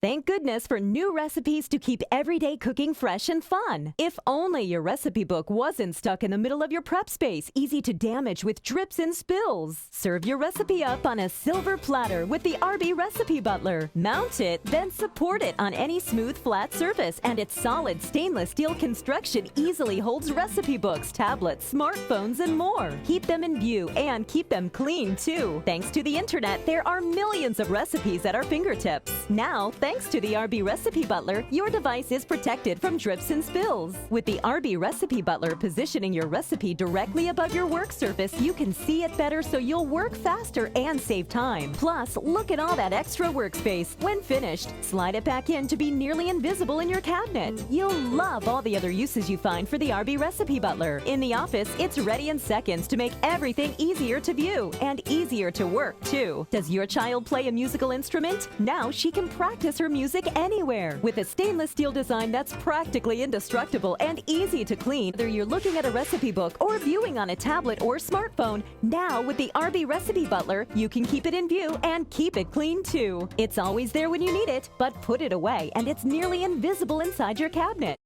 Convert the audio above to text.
Thank goodness for new recipes to keep everyday cooking fresh and fun. If only your recipe book wasn't stuck in the middle of your prep space, easy to damage with drips and spills. Serve your recipe up on a silver platter with the Arbee Recipe Butler. Mount it, then support it on any smooth, flat surface, and its solid stainless steel construction easily holds recipe books, tablets, smartphones, and more. Keep them in view and keep them clean, too. Thanks to the internet, there are millions of recipes at our fingertips. Now, thanks to the Arbee Recipe Butler, your device is protected from drips and spills. With the Arbee Recipe Butler positioning your recipe directly above your work surface, you can see it better so you'll work faster and save time. Plus, look at all that extra workspace. When finished, slide it back in to be nearly invisible in your cabinet. You'll love all the other uses you find for the Arbee Recipe Butler. In the office, it's ready in seconds to make everything easier to view and easier to work, too. Does your child play a musical instrument? Now she can practice her music anywhere. With a stainless steel design that's practically indestructible and easy to clean, whether you're looking at a recipe book or viewing on a tablet or smartphone, now with the Arbee Recipe Butler, you can keep it in view and keep it clean too. It's always there when you need it, but put it away and it's nearly invisible inside your cabinet.